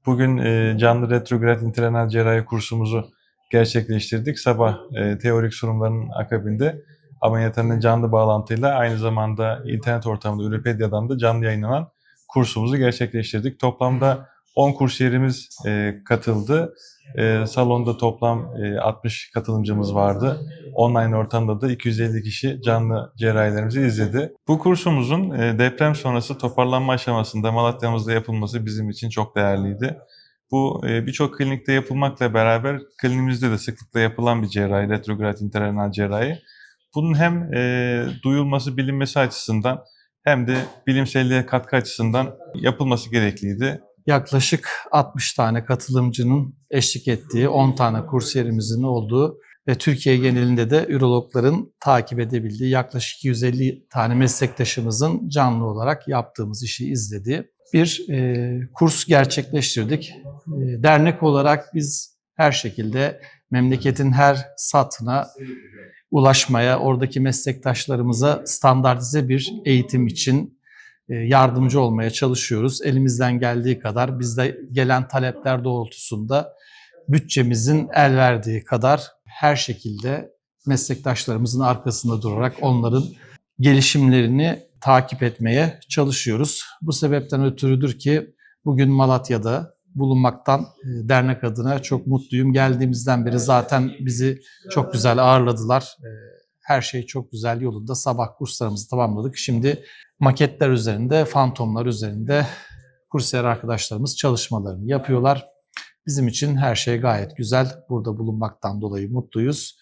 Bugün canlı retrograd intrarenal cerrahi kursumuzu gerçekleştirdik. Sabah teorik sunumların akabinde ameliyathanede canlı bağlantıyla aynı zamanda internet ortamında Ürepedia'dan da canlı yayınlanan kursumuzu gerçekleştirdik. Toplamda 10 kursiyerimiz katıldı. Salonda toplam 60 katılımcımız vardı. Online ortamda da 250 kişi canlı cerrahilerimizi izledi. Bu kursumuzun deprem sonrası toparlanma aşamasında Malatya'mızda yapılması bizim için çok değerliydi. Bu birçok klinikte yapılmakla beraber kliniğimizde de sıklıkla yapılan bir cerrahi, retrograd intrarenal cerrahi. Bunun hem duyulması, bilinmesi açısından hem de bilimselliğe katkı açısından yapılması gerekliydi. Yaklaşık 60 tane katılımcının eşlik ettiği 10 tane kursiyerimizin olduğu ve Türkiye genelinde de ürologların takip edebildiği yaklaşık 250 tane meslektaşımızın canlı olarak yaptığımız işi izlediği bir kurs gerçekleştirdik. Dernek olarak biz her şekilde memleketin her satına ulaşmaya, oradaki meslektaşlarımıza standartize bir eğitim için yardımcı olmaya çalışıyoruz. Elimizden geldiği kadar bizde gelen talepler doğrultusunda bütçemizin el verdiği kadar her şekilde meslektaşlarımızın arkasında durarak onların gelişimlerini takip etmeye çalışıyoruz. Bu sebepten ötürüdür ki bugün Malatya'da bulunmaktan dernek adına çok mutluyum. Geldiğimizden beri zaten bizi çok güzel ağırladılar. Her şey çok güzel yolunda. Sabah kurslarımızı tamamladık. Şimdi maketler üzerinde, fantomlar üzerinde kursiyer arkadaşlarımız çalışmalarını yapıyorlar. Bizim için her şey gayet güzel. Burada bulunmaktan dolayı mutluyuz.